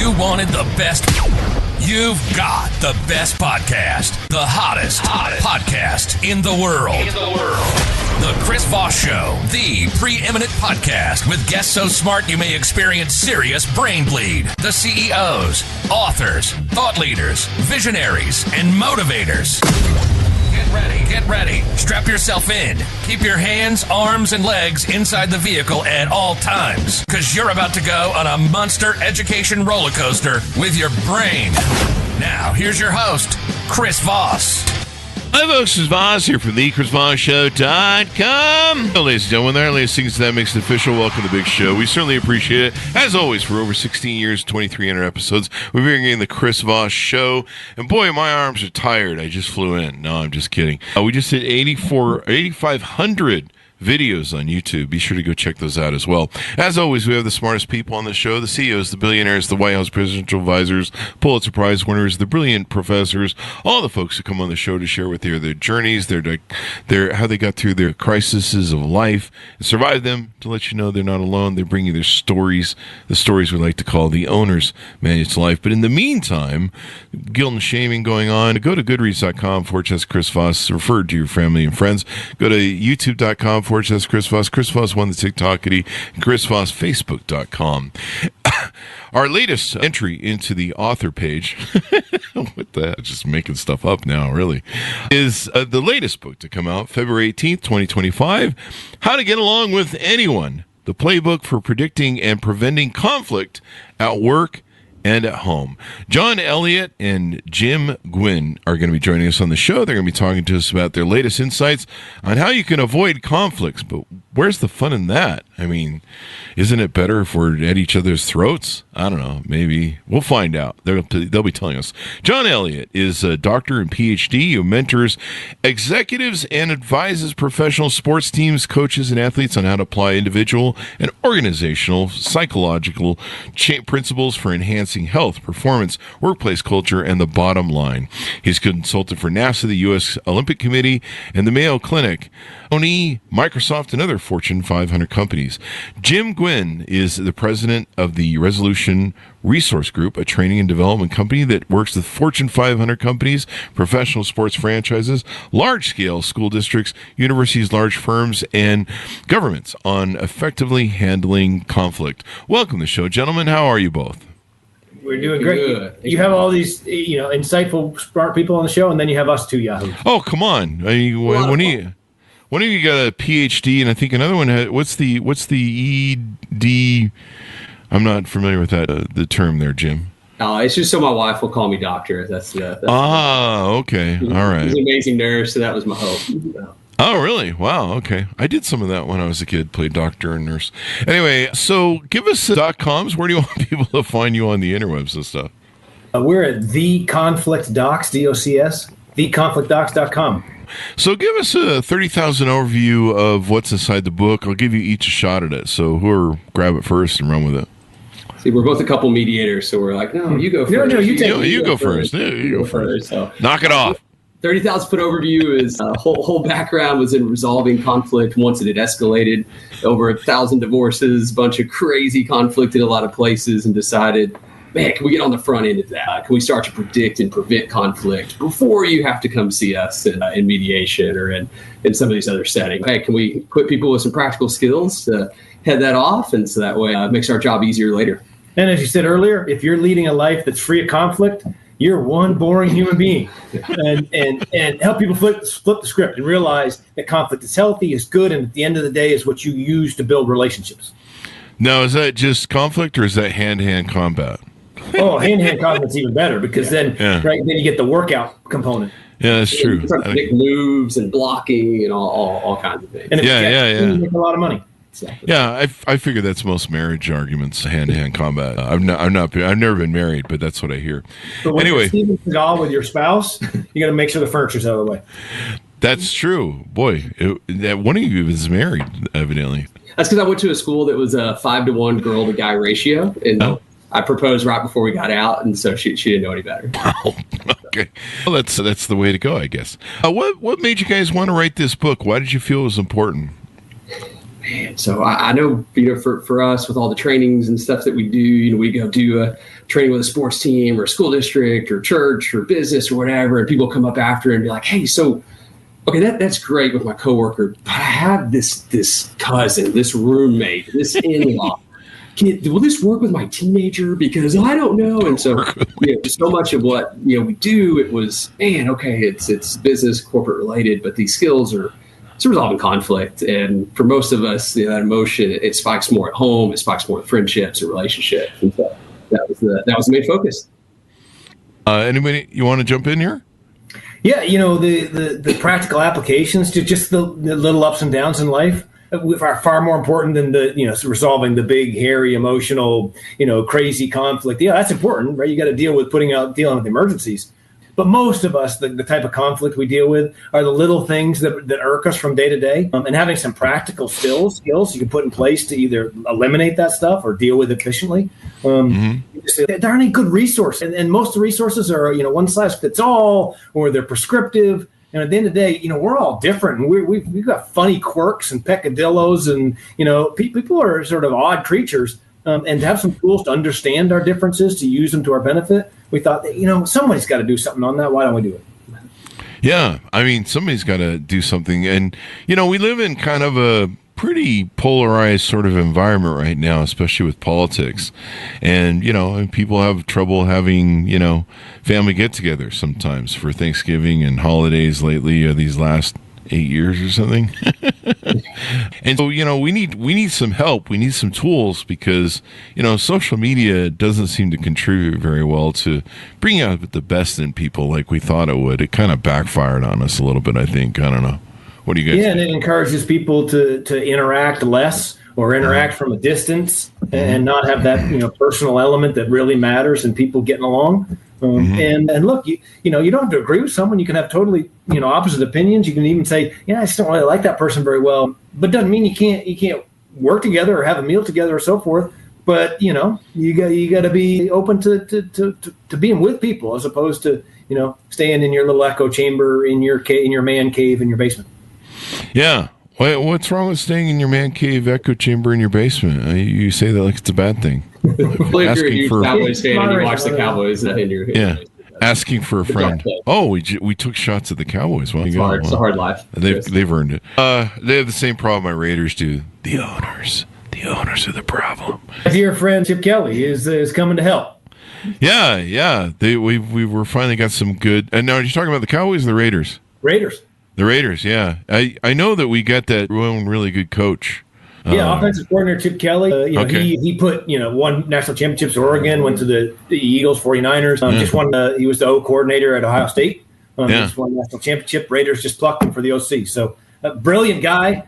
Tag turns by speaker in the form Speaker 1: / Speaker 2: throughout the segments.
Speaker 1: you wanted the best, you've got the best podcast. The hottest podcast in the world. The Chris Voss Show, the preeminent podcast with guests so smart you may experience serious brain bleed. The CEOs, authors, thought leaders, visionaries, and motivators. Get ready. Strap yourself in. Keep your hands, arms, and legs inside the vehicle at all times, because you're about to go on a monster education roller coaster with your brain. Now, here's your host, Chris Voss.
Speaker 2: Hi, folks. This is Voss here from thechrisvossshow.com. Well, ladies and gentlemen, there are latest things that makes it official. Welcome to the big show. We certainly appreciate it. As always, for over 16 years, 2,300 episodes, we've been getting the Chris Voss Show. And boy, my arms are tired. I just flew in. No, I'm just kidding. We just hit 8,500 videos on YouTube. Be sure to go check those out as well. As always, we have the smartest people on the show, the CEOs, the billionaires, the White House presidential advisors, Pulitzer Prize winners, the brilliant professors, all the folks who come on the show to share with you their journeys, their how they got through their crises of life and survived them, to let you know they're not alone. They bring you their stories, the stories we like to call the owner's manual to life. But in the meantime, guilt and shaming going on. Go to goodreads.com/Chris Voss, refer to your family and friends. Go to youtube.com/Chris Voss. Chris Voss won the TikTokity. ChrisVossFacebook.com. Our latest entry into the author page, what the heck, just making stuff up now, really, is the latest book to come out February 18th, 2025, How to Get Along with Anyone, the Playbook for Predicting and Preventing Conflict at Work and at Home. John Eliot and Jim Guinn are going to be joining us on the show. They're going to be talking to us about their latest insights on how you can avoid conflicts. But where's the fun in that? I mean, isn't it better if we're at each other's throats? I don't know. Maybe. We'll find out. They'll be telling us. John Eliot is a doctor and PhD who mentors executives and advises professional sports teams, coaches, and athletes on how to apply individual and organizational psychological principles for enhancing health, performance, workplace culture, and the bottom line. He's consulted for NASA, the U.S. Olympic Committee, and the Mayo Clinic, Sony, Microsoft, and other Fortune 500 companies. Jim Guinn is the president of the Resolution Resource Group, a training and development company that works with Fortune 500 companies, professional sports franchises, large-scale school districts, universities, large firms, and governments on effectively handling conflict. Welcome to the show, gentlemen. How are you both?
Speaker 3: We're doing great. Good. You have all these, insightful, smart people on the show, and then you have us two yahoos.
Speaker 2: Oh, come on! I mean, one of you got a PhD, and I think another one had what's the ED? I'm not familiar with that the term there, Jim.
Speaker 4: It's just so my wife will call me doctor. That's
Speaker 2: okay, all right.
Speaker 4: She's an amazing nurse, so that was my hope.
Speaker 2: Oh, really? Wow, okay. I did some of that when I was a kid, played doctor and nurse. Anyway, so give us .coms. Where do you want people to find you on the interwebs and stuff?
Speaker 3: We're at The Conflict Docs, DOCS, theconflictdocs.com.
Speaker 2: So give us a 30,000 overview of what's inside the book. I'll give you each a shot at it. So whoever grab it first and run with it.
Speaker 4: See, we're both a couple mediators, so we're like, no, you go first.
Speaker 3: No,
Speaker 4: you
Speaker 2: go first. Yeah, you go first. So, knock it off.
Speaker 4: 30,000 foot overview is whole background was in resolving conflict once it had escalated. Over 1,000 divorces, bunch of crazy conflict in a lot of places, and decided, man, can we get on the front end of that? Can we start to predict and prevent conflict before you have to come see us in mediation or in some of these other settings? Hey, can we equip people with some practical skills to head that off? And so that way it makes our job easier later.
Speaker 3: And as you said earlier, if you're leading a life that's free of conflict, you're one boring human being. and help people flip the script and realize that conflict is healthy, is good, and at the end of the day is what you use to build relationships.
Speaker 2: Now, is that just conflict or is that hand-to-hand combat?
Speaker 3: Oh, hand-to-hand combat's even better because then you get the workout component.
Speaker 2: Yeah, that's true.
Speaker 4: Big moves and blocking and all kinds of things.
Speaker 3: And you make a lot of money.
Speaker 2: Exactly. Yeah, I figure that's most marriage arguments, hand-to-hand combat. I've never been married, but that's what I hear.
Speaker 3: But when
Speaker 2: anyway,
Speaker 3: you're Steven Seagal with your spouse, you got to make sure the furniture's out of the way.
Speaker 2: That's true. Boy, one of you is married, evidently.
Speaker 4: That's because I went to a school that was a 5-to-1 girl-to-guy ratio, and I proposed right before we got out, and so she didn't know any better.
Speaker 2: Wow. Okay. Well, that's the way to go, I guess. What made you guys want to write this book? Why did you feel it was important?
Speaker 4: man, so I know, for us with all the trainings and stuff that we do, we go do a training with a sports team or a school district or church or business or whatever. And people come up after and be like, hey, so, okay, that's great with my coworker, but I have this cousin, this roommate, this in-law. Will this work with my teenager? Because I don't know. And so, so much of what, we do, it was, man, okay, it's business, corporate related, but these skills are, it's resolving conflict. And for most of us, that emotion, it spikes more at home. It spikes more with friendships or relationships. And so that was the main focus.
Speaker 2: Anybody, you want to jump in here?
Speaker 3: Yeah, the practical applications to just the little ups and downs in life are far more important than resolving the big, hairy, emotional, crazy conflict. Yeah, that's important, right? You got to dealing with the emergencies. But most of us, the type of conflict we deal with are the little things that irk us from day to day. And having some practical skills you can put in place to either eliminate that stuff or deal with it efficiently. There aren't any good resources. And most of the resources are, one size fits all, or they're prescriptive. And at the end of the day, we're all different. And we've got funny quirks and peccadillos. And, people are sort of odd creatures. And to have some tools to understand our differences, to use them to our benefit, we thought that, somebody's got to do something on that. Why don't we do it?
Speaker 2: Yeah, I mean, somebody's got to do something. And, we live in kind of a pretty polarized sort of environment right now, especially with politics. And, people have trouble having, family get-togethers sometimes for Thanksgiving and holidays lately, these last 8 years or something. And so, we need some help. We need some tools because, social media doesn't seem to contribute very well to bringing out the best in people like we thought it would. It kind of backfired on us a little bit, I think. I don't know. What do you guys think?
Speaker 3: And it encourages people to interact less or interact from a distance and not have that, personal element that really matters and people getting along. And look, you don't have to agree with someone. You can have totally, opposite opinions. You can even say, I just don't really like that person very well, but doesn't mean you can't work together or have a meal together or so forth. But, you got to be open to being with people as opposed to, staying in your little echo chamber in your man cave in your basement.
Speaker 2: Yeah. What's wrong with staying in your man cave echo chamber in your basement? You say that like it's a bad thing.
Speaker 4: Well, if you're a huge Cowboys fan and you watch the Cowboys in your
Speaker 2: asking for a friend. Oh, we took shots at the Cowboys. Well,
Speaker 4: it's a hard life.
Speaker 2: They've earned it. They have the same problem my Raiders do. The owners are the problem.
Speaker 3: My dear friend Chip Kelly is coming to help.
Speaker 2: Yeah. We were finally got some good. And now are you talking about the Cowboys or the Raiders?
Speaker 3: Raiders.
Speaker 2: The Raiders, yeah. I know that we got that one really good coach.
Speaker 3: Offensive coordinator Chip Kelly. He put won national championships at Oregon, went to the Eagles, 49ers. Just won. He was the O coordinator at Ohio State. Just won the national championship. Raiders just plucked him for the OC. So a brilliant guy.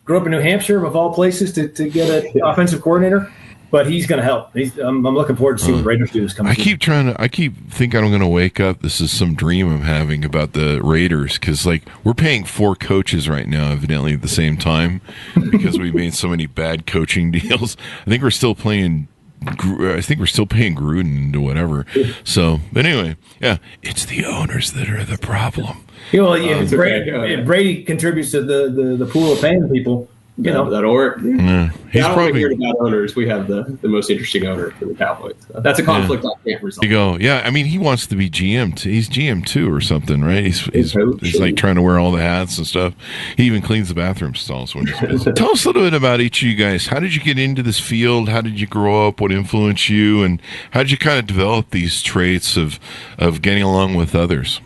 Speaker 3: Grew up in New Hampshire, of all places, to get an offensive coordinator. But he's going to help. I'm looking forward to seeing what the Raiders do this coming season.
Speaker 2: I keep thinking I'm going to wake up. This is some dream I'm having about the Raiders because, we're paying 4 coaches right now, evidently at the same time, because we made so many bad coaching deals. I think we're still paying Gruden to whatever. So, but anyway, it's the owners that are the problem.
Speaker 3: If Brady contributes to the pool of paying people.
Speaker 4: That'll work.
Speaker 2: Yeah,
Speaker 4: I don't want to hear about owners. We have the most interesting owner for the Cowboys. That's a conflict I can't resolve.
Speaker 2: You go, I mean, he wants to be GM too. He's GM too or something, right? He's like trying to wear all the hats and stuff. He even cleans the bathroom stalls when he's busy. Tell us a little bit about each of you guys. How did you get into this field? How did you grow up? What influenced you? And how did you kind of develop these traits of getting along with others?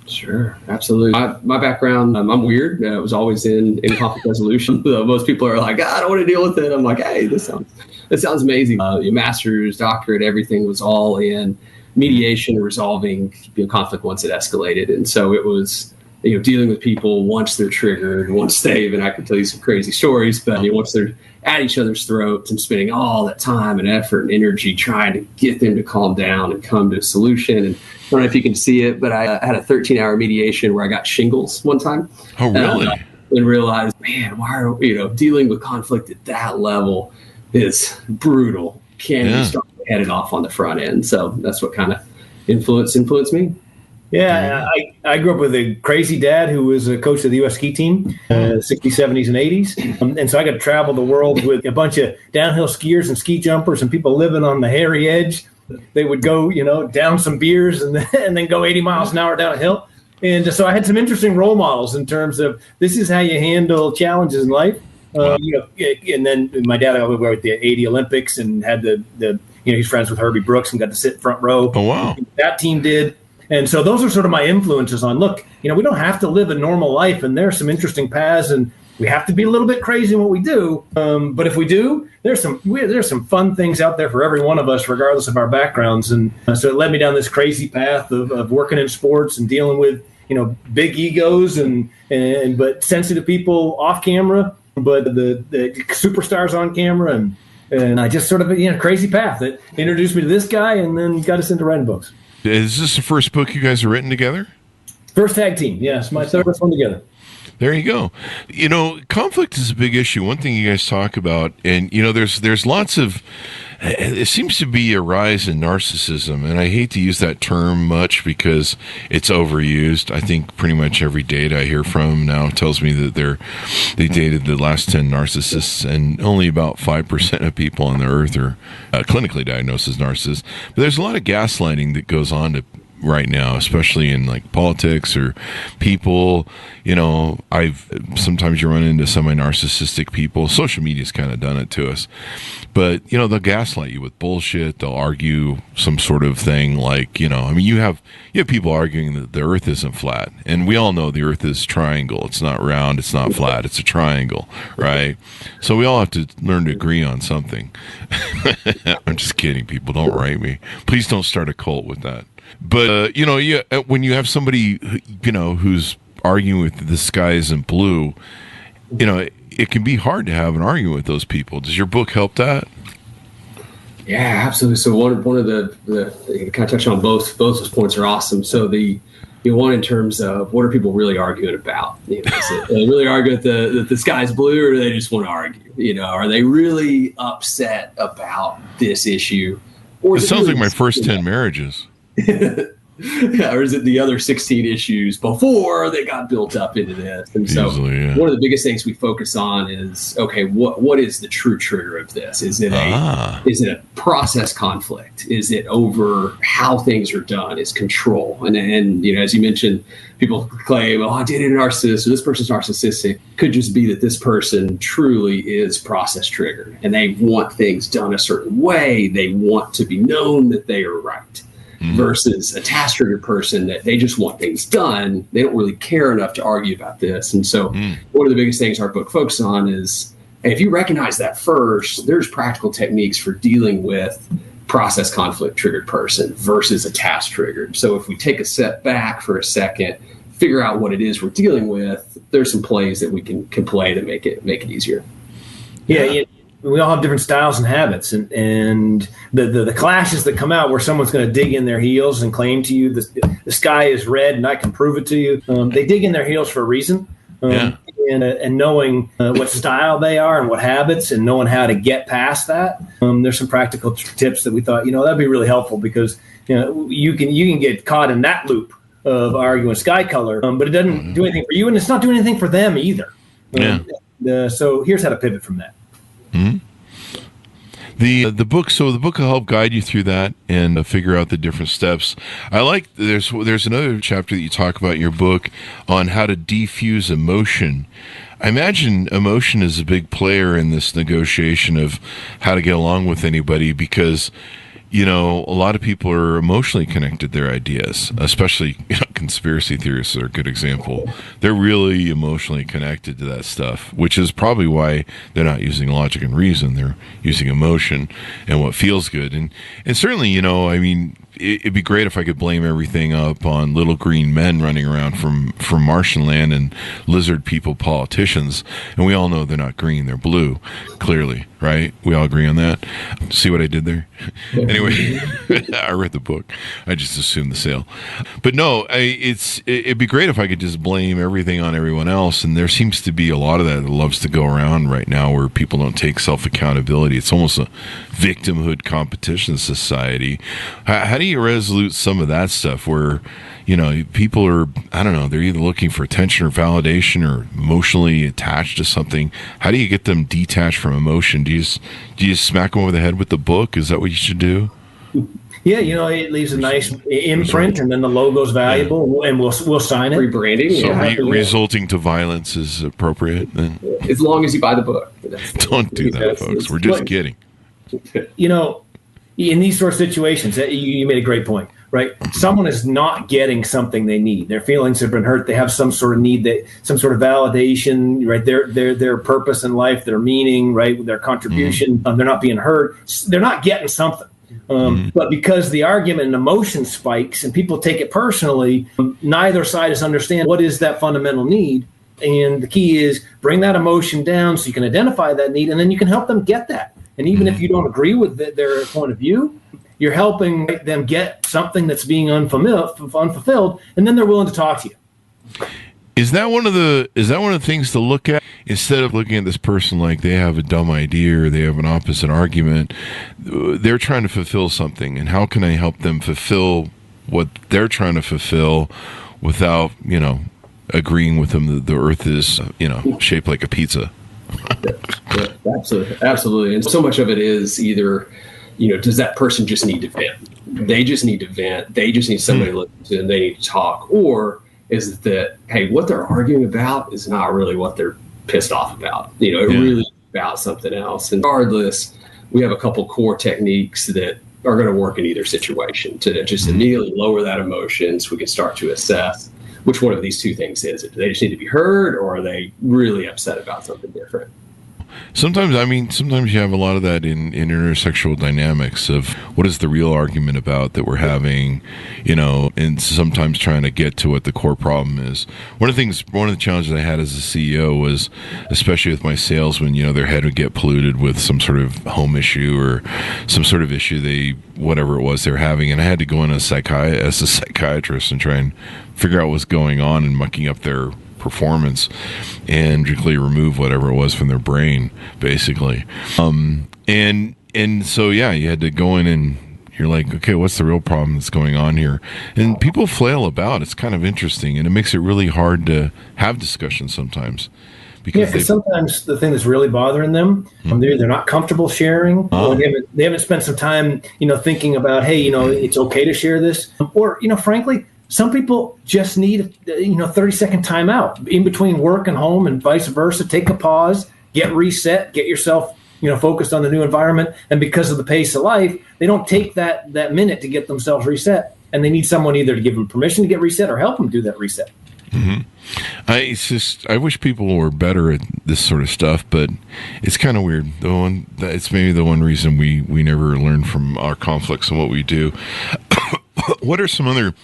Speaker 4: Sure, absolutely. My background, I'm weird. I was always in conflict resolution. Most people are like, I don't want to deal with it. I'm like, hey, this sounds amazing. Your master's, doctorate, everything was all in mediation and resolving conflict once it escalated. And so it was, dealing with people once they're triggered, once they've, and I can tell you some crazy stories, but once they're at each other's throats and spending all that time and effort and energy trying to get them to calm down and come to a solution. And I don't know if you can see it, but I had a 13-hour mediation where I got shingles one time.
Speaker 2: Oh, really?
Speaker 4: And realized, man, why are dealing with conflict at that level is brutal. Can't even start heading off on the front end. So that's what kind of influenced me.
Speaker 3: Yeah, I grew up with a crazy dad who was a coach of the U.S. ski team, 60s, 70s, and 80s. And so I got to travel the world with a bunch of downhill skiers and ski jumpers and people living on the hairy edge. They would go, down some beers and then go 80 miles an hour down a hill. And so I had some interesting role models in terms of this is how you handle challenges in life. And then my dad, I went with the 80 Olympics and had he's friends with Herbie Brooks and got to sit front row.
Speaker 2: Oh, wow.
Speaker 3: That team did. And so those are sort of my influences on, look, we don't have to live a normal life, and there are some interesting paths, and we have to be a little bit crazy in what we do. But if we do, there's some fun things out there for every one of us, regardless of our backgrounds. And so it led me down this crazy path of working in sports and dealing with, big egos but sensitive people off camera, but the superstars on camera. And I just sort of, crazy path that introduced me to this guy and then got us into writing books.
Speaker 2: Is this the first book you guys have written together?
Speaker 3: First tag team, yes. My third one together.
Speaker 2: There you go. Conflict is a big issue. One thing you guys talk about, and there's lots of. It seems to be a rise in narcissism, and I hate to use that term much because it's overused. I think pretty much every date I hear from now tells me that they dated the last 10 narcissists, and only about 5% of people on the earth are clinically diagnosed as narcissists. But there's a lot of gaslighting that goes on right now, especially in like politics or people. Sometimes you run into semi-narcissistic people. Social media's kind of done it to us, but they'll gaslight you with bullshit. They'll argue some sort of thing like, you have people arguing that the earth isn't flat, and we all know the earth is triangle. It's not round, it's not flat, it's a triangle, right? So we all have to learn to agree on something. I'm just kidding, people. Don't write me. Please don't start a cult with that. But, when you have somebody, who's arguing with the sky isn't blue, it can be hard to have an argument with those people. Does your book help that?
Speaker 4: Yeah, absolutely. So one of the kind of touch on both those points are awesome. So the one in terms of what are people really arguing about? Are they really arguing that the sky's blue, or do they just want to argue? Are they really upset about this issue? Or
Speaker 2: it sounds like my first 10 marriages.
Speaker 4: Or is it the other 16 issues before they got built up into this? And so one of the biggest things we focus on is, okay, what is the true trigger of this? Is it a process conflict? Is it over how things are done? Is control? And as you mentioned, people claim, I dated a narcissist, or this person's narcissistic. Could just be that this person truly is process triggered, and they want things done a certain way. They want to be known that they are right. Versus a task triggered person that they just want things done. They don't really care enough to argue about this. And so one of the biggest things our book focuses on is, if you recognize that first, there's practical techniques for dealing with process conflict triggered person versus a task triggered. So if we take a step back for a second, figure out what it is we're dealing with, there's some plays that we can play to make it easier.
Speaker 3: Yeah. We all have different styles and habits, and the clashes that come out where someone's going to dig in their heels and claim to you the sky is red and I can prove it to you. They dig in their heels for a reason, and knowing what style they are and what habits, and knowing how to get past that. There's some practical tips that we thought that'd be really helpful, because you can get caught in that loop of arguing sky color, but it doesn't do anything for you, and it's not doing anything for them either. So here's how to pivot from that.
Speaker 2: The book will help guide you through that and figure out the different steps. I like there's another chapter that you talk about in your book on how to defuse emotion. I imagine emotion is a big player in this negotiation of how to get along with anybody, because a lot of people are emotionally connected to their ideas, especially conspiracy theorists are a good example. They're really emotionally connected to that stuff, which is probably why they're not using logic and reason. They're using emotion and what feels good. And certainly, it'd be great if I could blame everything up on little green men running around from Martian land and lizard people politicians. And we all know they're not green, they're blue, clearly, right? We all agree on that. See what I did there? Anyway, I read the book. I just assumed the sale. But no, it'd be great if I could just blame everything on everyone else. And there seems to be a lot of that loves to go around right now, where people don't take self-accountability. It's almost a victimhood competition society. How do do you resolute some of that stuff where, people are, I don't know, they're either looking for attention or validation or emotionally attached to something. How do you get them detached from emotion? Do you just smack them over the head with the book? Is that what you should do?
Speaker 3: Yeah, it leaves a nice imprint, and then the logo's valuable, and we'll sign it.
Speaker 4: Rebranding.
Speaker 2: So resulting to violence is appropriate then?
Speaker 4: As long as you buy the book.
Speaker 2: Don't do that, folks. We're just kidding.
Speaker 3: In these sort of situations, you made a great point, right? Someone is not getting something they need. Their feelings have been hurt. They have some sort of need, some sort of validation, right? Their purpose in life, their meaning, right? Their contribution. They're not being heard. They're not getting something. But because the argument and emotion spikes and people take it personally, neither side is understand what is that fundamental need. And the key is bring that emotion down so you can identify that need, and then you can help them get that. And even if you don't agree with their point of view, you're helping them get something that's being unfulfilled, and then they're willing to talk to you.
Speaker 2: Is that one of the things to look at instead of looking at this person like they have a dumb idea or they have an opposite argument? They're trying to fulfill something, and how can I help them fulfill what they're trying to fulfill without, agreeing with them that the earth is, shaped like a pizza?
Speaker 4: Yeah, absolutely. And so much of it is either, does that person just need to vent? They just need to vent. They just need somebody to listen to, and they need to talk. Or is it that, hey, what they're arguing about is not really what they're pissed off about. It really is about something else. And regardless, we have a couple core techniques that are going to work in either situation to just immediately lower that emotion so we can start to assess which one of these two things is it. Do they just need to be heard, or are they really upset about something different?
Speaker 2: Sometimes you have a lot of that in intersexual dynamics of what is the real argument about that we're having, and sometimes trying to get to what the core problem is. One of the challenges I had as a CEO was, especially with my sales, when, their head would get polluted with some sort of home issue or some sort of issue whatever it was they're having. And I had to go in as a psychiatrist and try and figure out what's going on and mucking up their performance and particularly remove whatever it was from their brain, basically. And so, yeah, you had to go in and you're like, okay, what's the real problem that's going on here? And people flail about. It's kind of interesting, and it makes it really hard to have discussions sometimes.
Speaker 3: Because sometimes the thing that's really bothering them, they're not comfortable sharing. Or they haven't spent some time, thinking about, hey, it's okay to share this. Or, frankly, some people just need, 30-second time out in between work and home and vice versa. Take a pause, get reset, get yourself, focused on the new environment. And because of the pace of life, they don't take that minute to get themselves reset. And they need someone either to give them permission to get reset or help them do that reset.
Speaker 2: Mm-hmm. I wish people were better at this sort of stuff, but it's kind of weird. It's maybe the one reason we never learn from our conflicts and what we do. What are some other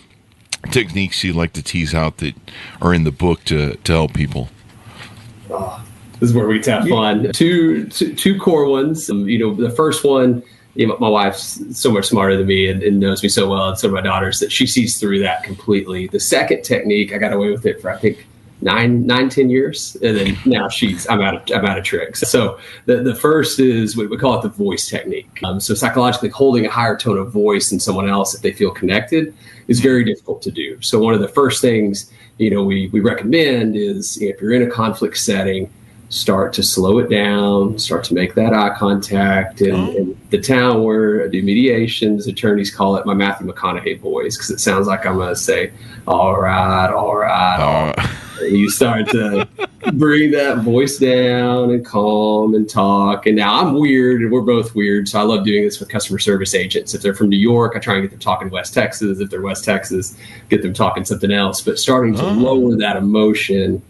Speaker 2: techniques you'd like to tease out that are in the book to help people?
Speaker 4: This is where we tap on two core ones. The first one, my wife's so much smarter than me and knows me so well, and so do my daughters, that she sees through that completely. The second technique, I got away with it for, I think, 9-10 years, and then now I'm out of tricks. So the first is we call it the voice technique. So psychologically, holding a higher tone of voice than someone else if they feel connected is very difficult to do. So one of the first things we recommend is, if you're in a conflict setting, start to slow it down, start to make that eye contact. And in the town where I do mediations, attorneys call it my Matthew McConaughey voice, because it sounds like I'm going to say, all right. You start to bring that voice down and calm and talk. And now I'm weird, and we're both weird, so I love doing this with customer service agents. If they're from New York, I try and get them talking West Texas. If they're West Texas, get them talking something else. But starting to lower that emotion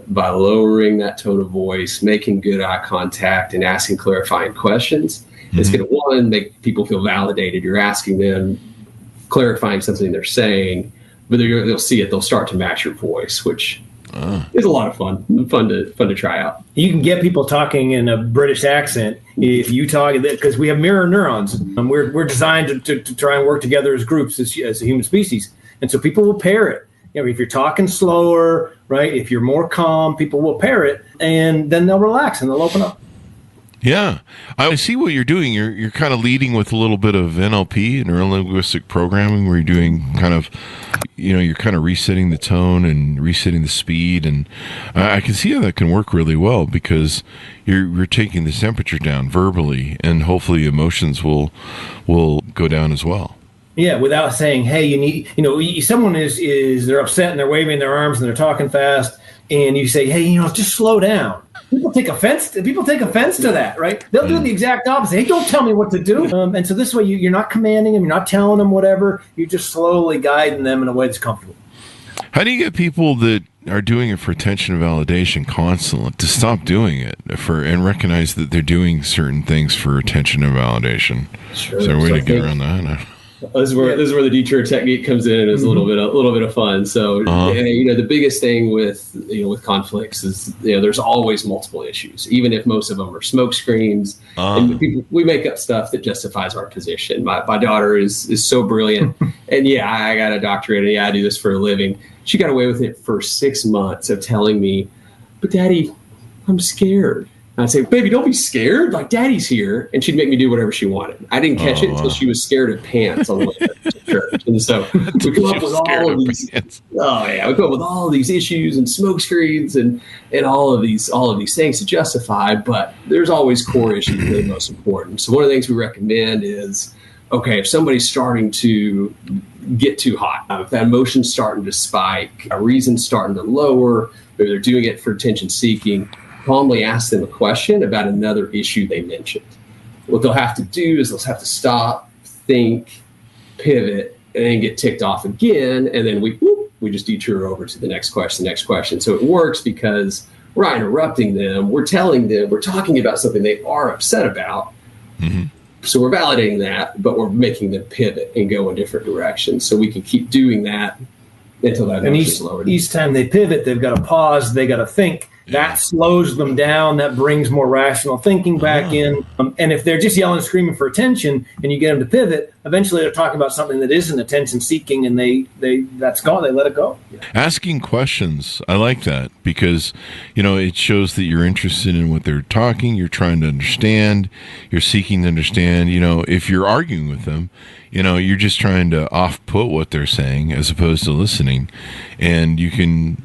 Speaker 4: by lowering that tone of voice, making good eye contact, and asking clarifying questions. It's going to, one, make people feel validated. You're asking them, clarifying something they're saying, but they'll see it. They'll start to match your voice, which is a lot of fun to try out. You can get people talking in a British accent if you talk, because we have mirror neurons. We're designed to try and work together as groups, as a human species. And so people will pair it. If you're talking slower, right? If you're more calm, people will pair it, and then they'll relax and they'll open up.
Speaker 2: Yeah, I see what you're doing. You're kind of leading with a little bit of NLP, neuro-linguistic programming, where you're doing kind of, you're kind of resetting the tone and resetting the speed, and I can see how that can work really well because you're taking the temperature down verbally, and hopefully emotions will go down as well.
Speaker 3: Yeah, without saying, hey, you need, someone is they're upset and they're waving their arms and they're talking fast, and you say, hey, just slow down. People take offense to that, right? They'll do the exact opposite. Hey, don't tell me what to do. And so this way, you're not commanding them, you're not telling them whatever. You're just slowly guiding them in a way that's comfortable.
Speaker 2: How do you get people that are doing it for attention and validation constantly to stop doing it and recognize that they're doing certain things for attention and validation?
Speaker 3: Sure.
Speaker 2: Is there a way to get around that?
Speaker 4: This is where the detour technique comes in, and it's a little bit of fun. So, the biggest thing with conflicts is there's always multiple issues, even if most of them are smoke screens. And we make up stuff that justifies our position. My daughter is so brilliant, and I got a doctorate, and I do this for a living. She got away with it for 6 months of telling me, "But Daddy, I'm scared." I'd say, "Baby, don't be scared. Like, Daddy's here." And she'd make me do whatever she wanted. I didn't catch it until she was scared of pants on the way to church. And so we come up with all of these. We come up with all of these issues and smoke screens and all of these things to justify. But there's always core issues that are most important. So one of the things we recommend is, okay, if somebody's starting to get too hot, if that emotion's starting to spike, a reason's starting to lower, maybe they're doing it for attention seeking, calmly ask them a question about another issue they mentioned. What they'll have to do is they'll have to stop, think, pivot, and then get ticked off again. And then we just detour over to the next question. So it works because we're not interrupting them. We're telling them, we're talking about something they are upset about. Mm-hmm. So we're validating that, but we're making them pivot and go in different directions. So we can keep doing that until that emotion's lowered.
Speaker 3: Each time they pivot, they've got to pause, they got to think. That slows them down. That brings more rational thinking back in. And if they're just yelling and screaming for attention and you get them to pivot, eventually they're talking about something that isn't attention seeking, and that's gone. They let it go.
Speaker 2: Asking questions. I like that because, it shows that you're interested in what they're talking. You're trying to understand. You're seeking to understand. If you're arguing with them, you're just trying to off-put what they're saying as opposed to listening, and you can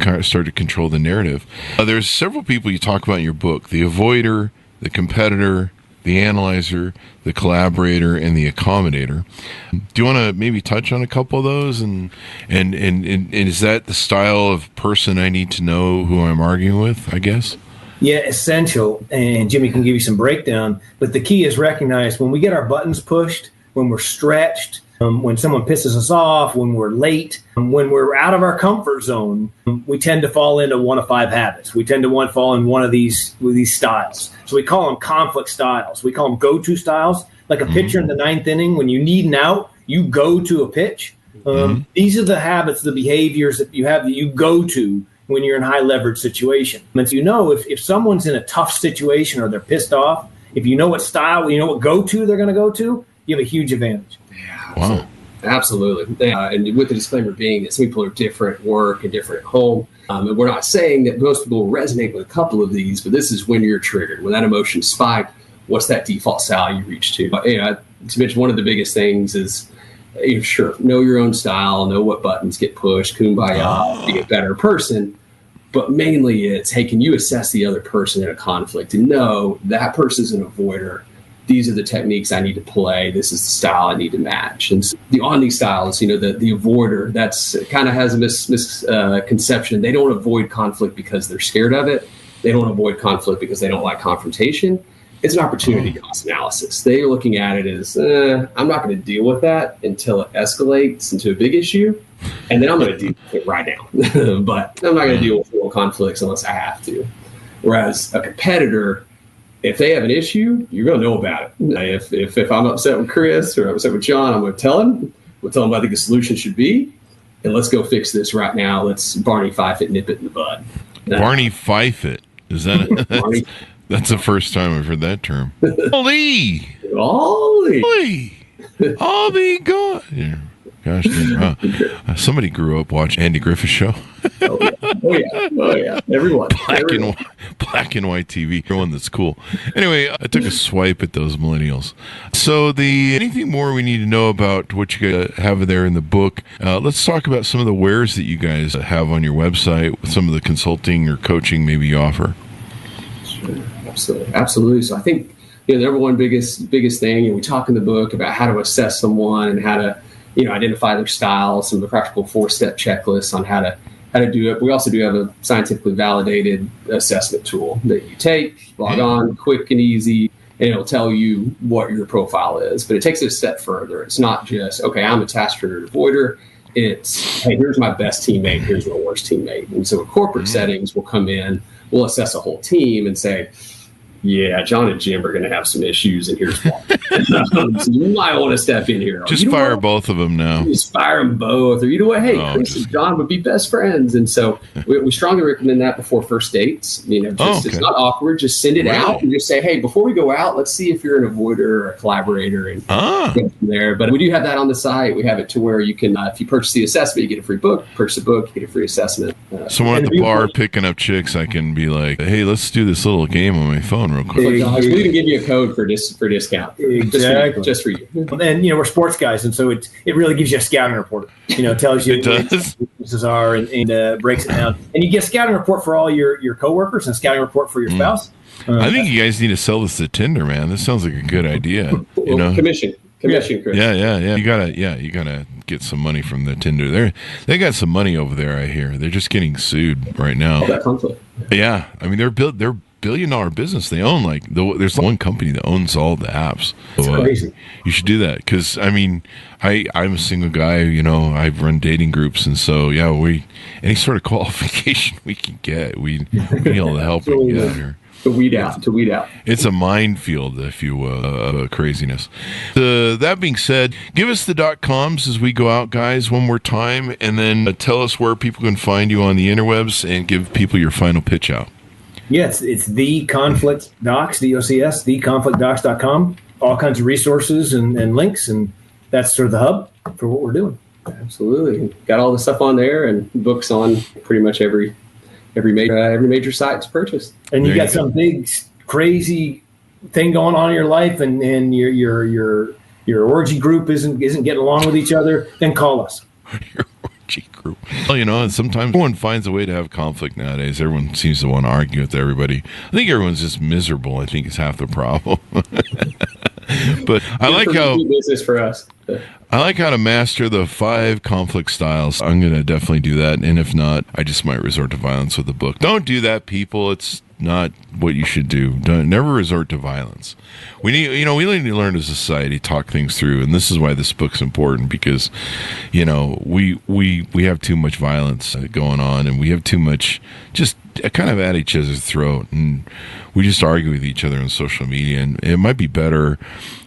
Speaker 2: kind of start to control the narrative. There's several people you talk about in your book: the avoider, the competitor, the analyzer, the collaborator, and the accommodator. Do you want to maybe touch on a couple of those? And is that the style of person I need to know who I'm arguing with, I guess?
Speaker 3: Yeah, essential. And Jimmy can give you some breakdown. But the key is recognize when we get our buttons pushed, when we're stretched, when someone pisses us off, when we're late, when we're out of our comfort zone, we tend to fall into one of 5 habits. We tend to fall in one of these styles. So we call them conflict styles. We call them go-to styles. Like a pitcher in the 9th inning, when you need an out, you go to a pitch. These are the habits, the behaviors that you have that you go to when you're in high leverage situation. And so if someone's in a tough situation or they're pissed off, if you know what style, what go-to they're going to go to, you have a huge advantage.
Speaker 4: Yeah,
Speaker 2: wow.
Speaker 4: Absolutely. And with the disclaimer being that some people are different at work and different at home. And we're not saying that most people will resonate with a couple of these, but this is when you're triggered. When that emotion spiked, what's that default style you reach to? To mention one of the biggest things is, sure, know your own style, know what buttons get pushed, kumbaya, be a better person. But mainly it's, hey, can you assess the other person in a conflict and know that person's an avoider? These are the techniques I need to play. This is the style I need to match. And so the on these styles, the avoider, that's kind of has a misconception. They don't avoid conflict because they're scared of it. They don't avoid conflict because they don't like confrontation. It's an opportunity cost analysis. They're looking at it as, I'm not going to deal with that until it escalates into a big issue. And then I'm going to deal with it right now. But I'm not going to deal with real conflicts unless I have to. Whereas a competitor, if they have an issue, you're going to know about it. If I'm upset with Chris or I'm upset with John, I'm going to tell him. We'll tell him what I think the solution should be. And let's go fix this right now. Let's Barney Fife it, nip it in the bud.
Speaker 2: Barney Fife it. Is that that's the first time I've heard that term. Ollie! I'll be gone. Yeah. Gosh, dude, wow. Somebody grew up watching Andy Griffith's show.
Speaker 4: Oh yeah. Everyone.
Speaker 2: Black and white TV. Everyone that's cool. Anyway, I took a swipe at those millennials. So anything more we need to know about what you guys have there in the book? Let's talk about some of the wares that you guys have on your website, some of the consulting or coaching maybe you offer.
Speaker 4: Sure. Absolutely. So I think the number one biggest thing, we talk in the book about how to assess someone and how to identify their style, some of the practical 4-step checklists on how to do it. We also do have a scientifically validated assessment tool that you take, log on, quick and easy, and it'll tell you what your profile is. But it takes it a step further. It's not just, okay, I'm a task trigger avoider. It's, hey, here's my best teammate, here's my worst teammate. And so in corporate settings, we'll come in, we'll assess a whole team and say, yeah, John and Jim are going to have some issues, and here's one. So you might want to step in here.
Speaker 2: Just fire both of them now.
Speaker 4: Just fire them both. Or hey, Chris and John would be best friends. And so we strongly recommend that before first dates. It's not awkward. Just send it out and just say, hey, before we go out, let's see if you're an avoider or a collaborator, and go from there. But we do have that on the site. We have it to where you can, if you purchase the assessment, you get a free book. Purchase a book, you get a free assessment.
Speaker 2: Someone at the bar picking up chicks, I can be like, hey, let's do this little game on my phone real quick.
Speaker 4: Exactly. We can give you a code for discount.
Speaker 3: Exactly.
Speaker 4: Just for you.
Speaker 3: And we're sports guys, and so it really gives you a scouting report. Tells you what weaknesses are and breaks it down. And you get a scouting report for all your coworkers and a scouting report for your spouse.
Speaker 2: I think you guys need to sell this to Tinder, man. This sounds like a good idea.
Speaker 4: Commission, Chris.
Speaker 2: Yeah. You gotta get some money from the Tinder. They got some money over there. I hear they're just getting sued right now.
Speaker 4: That conflict.
Speaker 2: Yeah, I mean they're $billion business. They own there's one company that owns all the apps.
Speaker 3: It's crazy.
Speaker 2: You should do that because I'm a single guy. I've run dating groups, and so any sort of qualification we can get, we need all the help we can get out here.
Speaker 4: To weed out.
Speaker 2: It's a minefield, if you will, of craziness. That being said, give us the .coms as we go out, guys, one more time, and then tell us where people can find you on the interwebs and give people your final pitch out.
Speaker 3: Yes, it's the Conflict Docs, DOCS, theconflictdocs.com. All kinds of resources and links, and that's sort of the hub for what we're doing.
Speaker 4: Absolutely. Got all the stuff on there and books on pretty much every major site to purchase.
Speaker 3: And you got some big, crazy thing going on in your life, and your orgy group isn't getting along with each other, then call us.
Speaker 2: Group. Well, sometimes everyone finds a way to have conflict nowadays. Everyone seems to want to argue with everybody. I think everyone's just miserable. I think it's half the problem. But I like how
Speaker 4: business for us.
Speaker 2: I like how to master the 5 conflict styles. I'm going to definitely do that. And if not, I just might resort to violence with the book. Don't do that, people. It's not what you should do. Never resort to violence. We need to learn as a society, talk things through. And this is why this book's important, because, we have too much violence going on, and we have too much just kind of at each other's throat, and we just argue with each other on social media. And it might be better,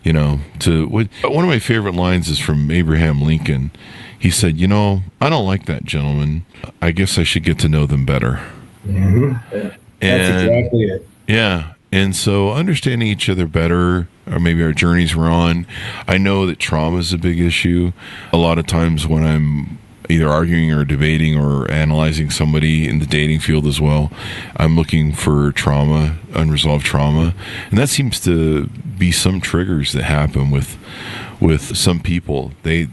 Speaker 2: one of my favorite lines is from Abraham Lincoln. He said, I don't like that gentleman. I guess I should get to know them better.
Speaker 3: Mm-hmm. Yeah. That's exactly it.
Speaker 2: Yeah. And so understanding each other better, or maybe our journeys we're on. I know that trauma is a big issue. A lot of times when I'm either arguing or debating or analyzing somebody in the dating field as well, I'm looking for trauma, unresolved trauma. And that seems to be some triggers that happen with some people. They're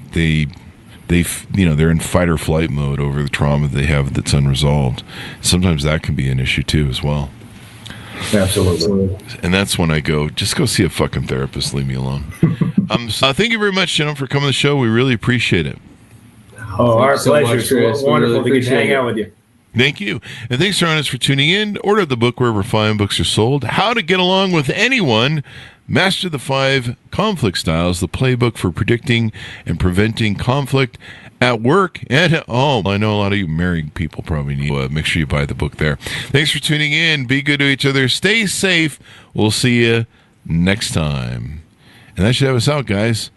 Speaker 2: in fight or flight mode over the trauma they have that's unresolved. Sometimes that can be an issue too as well.
Speaker 3: Absolutely.
Speaker 2: And that's when I go, just go see a fucking therapist. Leave me alone. Thank you very much, gentlemen, for coming to the show. We really appreciate it.
Speaker 3: Our pleasure. It's wonderful to get to hang out with you.
Speaker 2: Thank you. And thanks, Ron, for tuning in. Order the book wherever fine books are sold. How to Get Along with Anyone. Master the 5 conflict styles, the playbook for predicting and preventing conflict at work and at home. I know a lot of you married people probably need to make sure you buy the book there. Thanks for tuning in. Be good to each other. Stay safe. We'll see you next time. And that should have us out, guys.